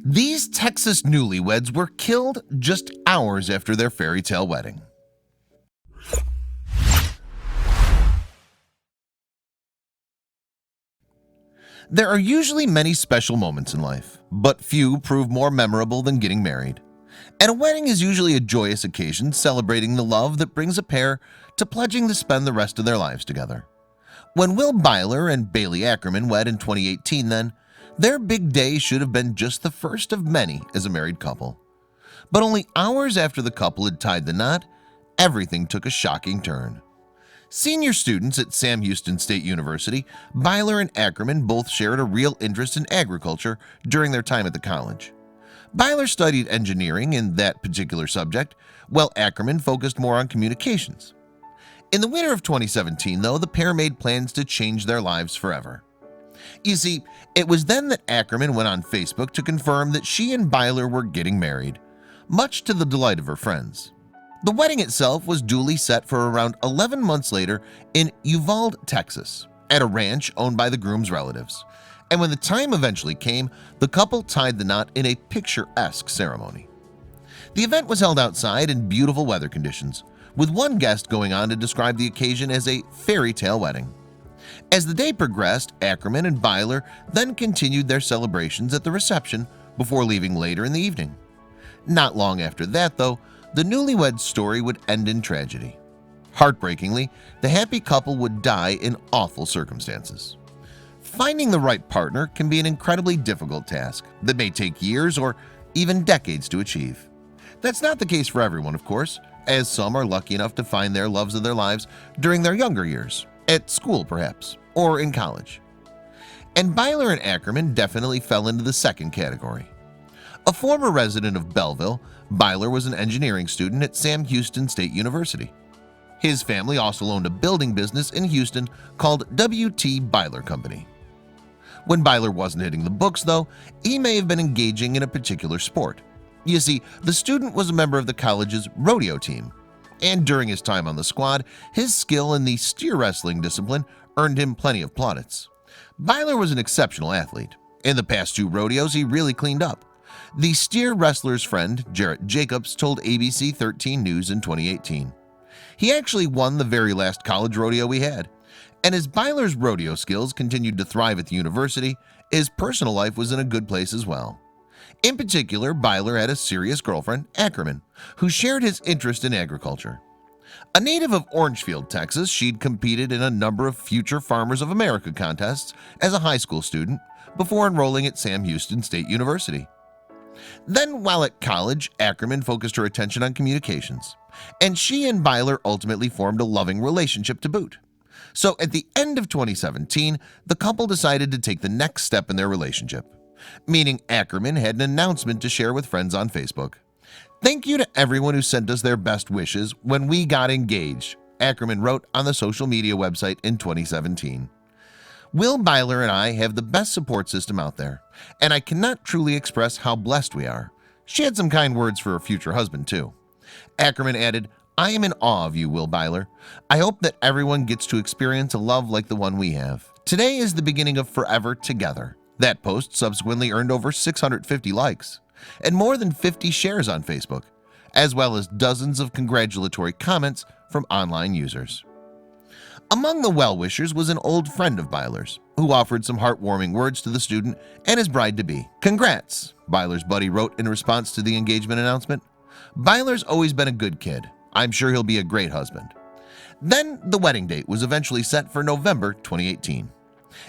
These Texas newlyweds were killed just hours after their fairy tale wedding. There are usually many special moments in life, but few prove more memorable than getting married. And a wedding is usually a joyous occasion celebrating the love that brings a pair to pledging to spend the rest of their lives together. When Will Byler and Bailee Ackerman wed in 2018 then, their big day should have been just the first of many as a married couple. But only hours after the couple had tied the knot, everything took a shocking turn. Senior students at Sam Houston State University, Byler and Ackerman both shared a real interest in agriculture during their time at the college. Byler studied engineering in that particular subject, while Ackerman focused more on communications. In the winter of 2017, though, the pair made plans to change their lives forever. You see, it was then that Ackerman went on Facebook to confirm that she and Byler were getting married, much to the delight of her friends. The wedding itself was duly set for around 11 months later in Uvalde, Texas, at a ranch owned by the groom's relatives. And when the time eventually came, the couple tied the knot in a picturesque ceremony. The event was held outside in beautiful weather conditions, with one guest going on to describe the occasion as a fairy tale wedding. As the day progressed, Ackerman and Byler then continued their celebrations at the reception before leaving later in the evening. Not long after that, though, the newlyweds story would end in tragedy. Heartbreakingly, the happy couple would die in awful circumstances. Finding the right partner can be an incredibly difficult task that may take years or even decades to achieve. That's not the case for everyone, of course, as some are lucky enough to find their loves of their lives during their younger years, at school perhaps, or in college. And Byler and Ackerman definitely fell into the second category. A former resident of Belleville, Byler was an engineering student at Sam Houston State University. His family also owned a building business in Houston called W.T. Byler Company. When Byler wasn't hitting the books, though, he may have been engaging in a particular sport. You see, the student was a member of the college's rodeo team, and during his time on the squad, his skill in the steer wrestling discipline earned him plenty of plaudits. Byler was an exceptional athlete. In the past 2 rodeos, he really cleaned up. The steer wrestler's friend, Jarrett Jacobs, told ABC 13 News in 2018. He actually won the very last college rodeo we had. And as Byler's rodeo skills continued to thrive at the university, his personal life was in a good place as well. In particular, Byler had a serious girlfriend, Ackerman, who shared his interest in agriculture. A native of Orangefield, Texas, she'd competed in a number of Future Farmers of America contests as a high school student before enrolling at Sam Houston State University. Then, while at college, Ackerman focused her attention on communications, and she and Byler ultimately formed a loving relationship to boot. So at the end of 2017, the couple decided to take the next step in their relationship, meaning Ackerman had an announcement to share with friends on Facebook. "Thank you to everyone who sent us their best wishes when we got engaged," Ackerman wrote on the social media website in 2017. "Will Byler and I have the best support system out there, and I cannot truly express how blessed we are." She had some kind words for her future husband too. Ackerman added, "I am in awe of you, Will Byler. I hope that everyone gets to experience a love like the one we have. Today is the beginning of forever together." That post subsequently earned over 650 likes and more than 50 shares on Facebook, as well as dozens of congratulatory comments from online users. Among the well-wishers was an old friend of Byler's, who offered some heartwarming words to the student and his bride-to-be. "Congrats," Byler's buddy wrote in response to the engagement announcement. "Byler's always been a good kid. I'm sure he'll be a great husband." Then the wedding date was eventually set for November 2018.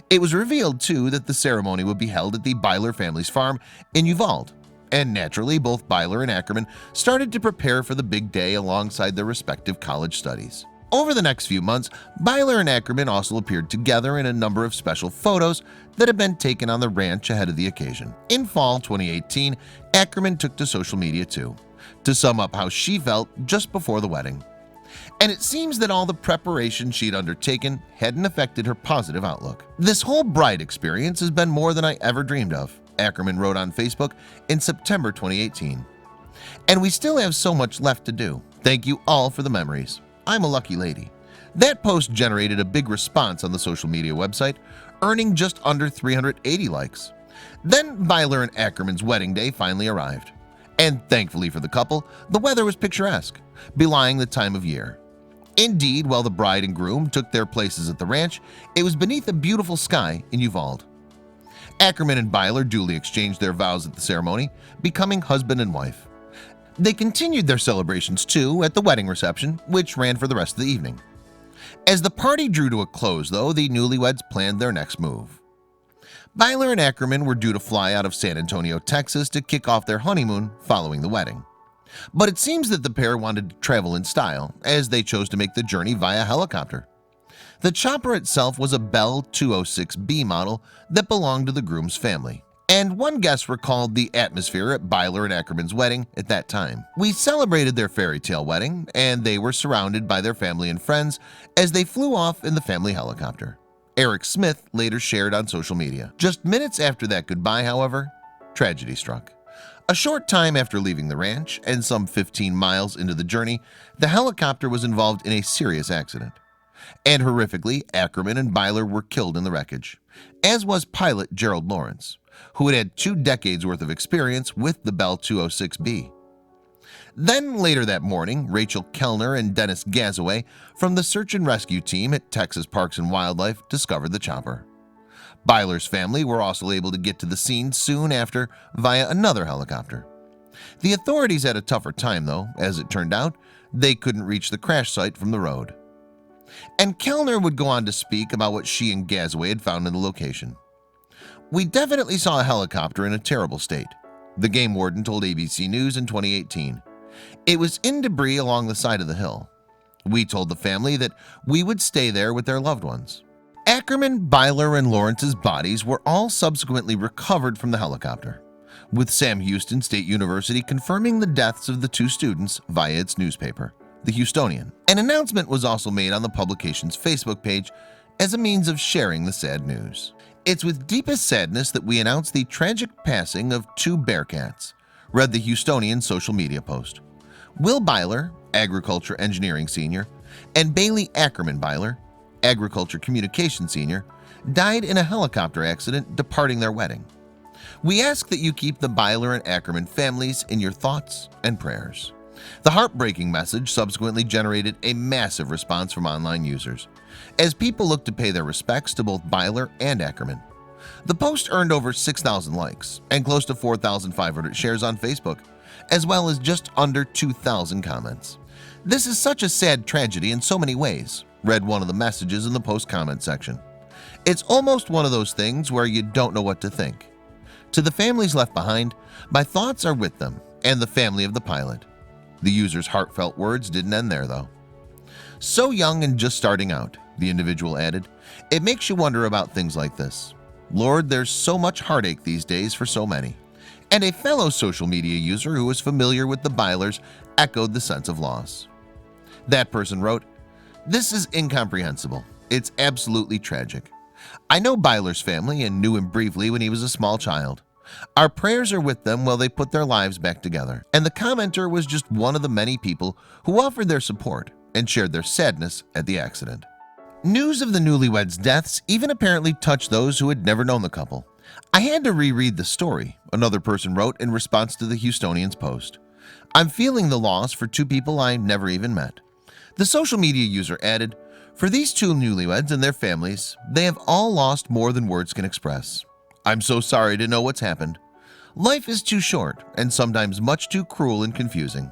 It was revealed, too, that the ceremony would be held at the Byler family's farm in Uvalde, and naturally both Byler and Ackerman started to prepare for the big day alongside their respective college studies. Over the next few months, Byler and Ackerman also appeared together in a number of special photos that had been taken on the ranch ahead of the occasion. In fall 2018, Ackerman took to social media too, to sum up how she felt just before the wedding. And it seems that all the preparation she'd undertaken hadn't affected her positive outlook. "This whole bride experience has been more than I ever dreamed of," Ackerman wrote on Facebook in September 2018. "And we still have so much left to do. Thank you all for the memories. I'm a lucky lady." That post generated a big response on the social media website, earning just under 380 likes. Then Byler and Ackerman's wedding day finally arrived. And thankfully for the couple, the weather was picturesque, belying the time of year. Indeed, while the bride and groom took their places at the ranch, it was beneath a beautiful sky in Uvalde. Ackerman and Byler duly exchanged their vows at the ceremony, becoming husband and wife. They continued their celebrations too at the wedding reception, which ran for the rest of the evening. As the party drew to a close, though, the newlyweds planned their next move. Byler and Ackerman were due to fly out of San Antonio, Texas to kick off their honeymoon following the wedding. But it seems that the pair wanted to travel in style, as they chose to make the journey via helicopter. The chopper itself was a Bell 206B model that belonged to the groom's family, and one guest recalled the atmosphere at Byler and Ackerman's wedding at that time. We celebrated their fairytale wedding, and they were surrounded by their family and friends as they flew off in the family helicopter. Eric Smith later shared on social media. Just minutes after that goodbye, however, tragedy struck. A short time after leaving the ranch and some 15 miles into the journey, the helicopter was involved in a serious accident. And horrifically, Ackerman and Byler were killed in the wreckage, as was pilot Gerald Lawrence, who had had 2 decades worth of experience with the Bell 206B. Then later that morning, Rachel Kellner and Dennis Gazaway from the search and rescue team at Texas Parks and Wildlife discovered the chopper. Byler's family were also able to get to the scene soon after via another helicopter. The authorities had a tougher time though, as it turned out. They couldn't reach the crash site from the road. And Kellner would go on to speak about what she and Gazaway had found in the location. "We definitely saw a helicopter in a terrible state," the game warden told ABC News in 2018. "It was in debris along the side of the hill. We told the family that we would stay there with their loved ones." Ackerman, Byler, and Lawrence's bodies were all subsequently recovered from the helicopter, with Sam Houston State University confirming the deaths of the 2 students via its newspaper, The Houstonian. An announcement was also made on the publication's Facebook page as a means of sharing the sad news. "It's with deepest sadness that we announce the tragic passing of 2 Bearcats," read the Houstonian social media post. Will Byler, Agriculture Engineering Senior, and Bailee Ackerman Byler, Agriculture Communication Senior, died in a helicopter accident departing their wedding. We ask that you keep the Byler and Ackerman families in your thoughts and prayers. The heartbreaking message subsequently generated a massive response from online users, as people looked to pay their respects to both Byler and Ackerman. The post earned over 6,000 likes and close to 4,500 shares on Facebook, as well as just under 2,000 comments. "This is such a sad tragedy in so many ways," read one of the messages in the post comment section. "It's almost one of those things where you don't know what to think. To the families left behind, my thoughts are with them and the family of the pilot." The user's heartfelt words didn't end there though. "So young and just starting out," the individual added. "It makes you wonder about things like this. Lord, there's so much heartache these days for so many." And a fellow social media user who was familiar with the Bylers echoed the sense of loss. That person wrote, "This is incomprehensible. It's absolutely tragic. I know Byler's family and knew him briefly when he was a small child. Our prayers are with them while they put their lives back together." And the commenter was just one of the many people who offered their support and shared their sadness at the accident. News of the newlyweds' deaths even apparently touched those who had never known the couple. "I had to reread the story," another person wrote in response to the Houstonian's post. "I'm feeling the loss for 2 people I never even met." The social media user added, "For these 2 newlyweds and their families, they have all lost more than words can express. I'm so sorry to know what's happened. Life is too short and sometimes much too cruel and confusing.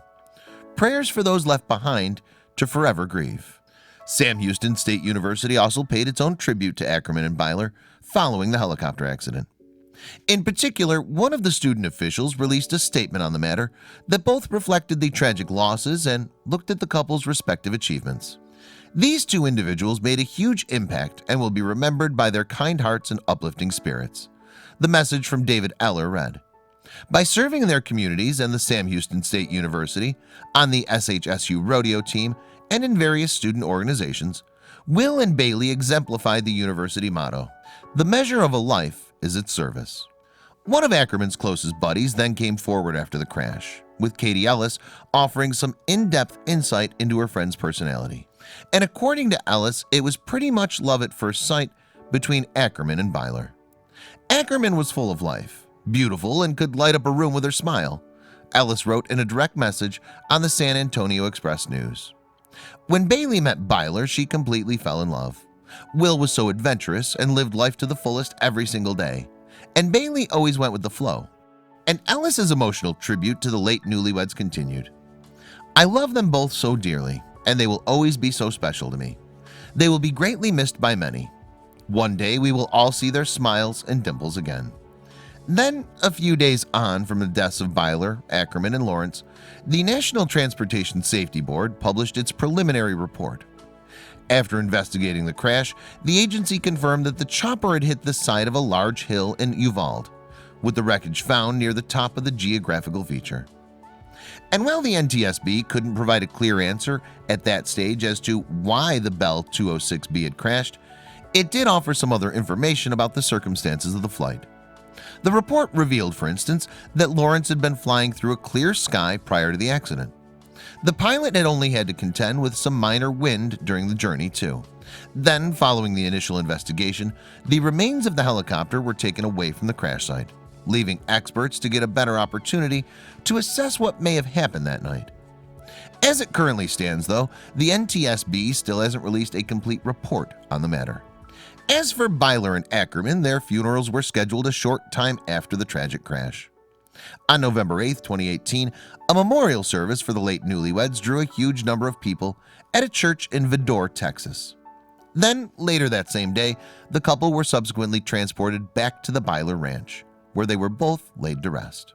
Prayers for those left behind to forever grieve." Sam Houston State University also paid its own tribute to Ackerman and Byler following the helicopter accident. In particular, one of the student officials released a statement on the matter that both reflected the tragic losses and looked at the couple's respective achievements. These 2 individuals made a huge impact and will be remembered by their kind hearts and uplifting spirits. The message from David Eller read, "By serving in their communities and the Sam Houston State University, on the SHSU rodeo team, and in various student organizations, Will and Bailee exemplified the university motto, 'The measure of a life is its service.'" One of Ackerman's closest buddies then came forward after the crash, with Katie Ellis offering some in-depth insight into her friend's personality. And according to Ellis, it was pretty much love at first sight between Ackerman and Byler. Ackerman was full of life, beautiful, and could light up a room with her smile, Ellis wrote in a direct message on the San Antonio Express-News. When Bailee met Byler, she completely fell in love. Will was so adventurous and lived life to the fullest every single day, and Bailee always went with the flow. And Ellis's emotional tribute to the late Newlyweds continued. I love them both so dearly, and they will always be so special to me. They will be greatly missed by many. One day we will all see their smiles and dimples again. Then, a few days on from the deaths of Byler, Ackerman, and Lawrence, the National Transportation Safety Board published its preliminary report. After investigating the crash, the agency confirmed that the chopper had hit the side of a large hill in Uvalde, with the wreckage found near the top of the geographical feature. And while the NTSB couldn't provide a clear answer at that stage as to why the Bell 206B had crashed, it did offer some other information about the circumstances of the flight. The report revealed, for instance, that Lawrence had been flying through a clear sky prior to the accident. The pilot had only had to contend with some minor wind during the journey too. Then, following the initial investigation, the remains of the helicopter were taken away from the crash site, leaving experts to get a better opportunity to assess what may have happened that night. As it currently stands, though, the NTSB still hasn't released a complete report on the matter. As for Byler and Ackerman, their funerals were scheduled a short time after the tragic crash. On November 8, 2018, a memorial service for the late Newlyweds drew a huge number of people at a church in Vidor, Texas. Then, later that same day, the couple were subsequently transported back to the Byler Ranch, where they were both laid to rest.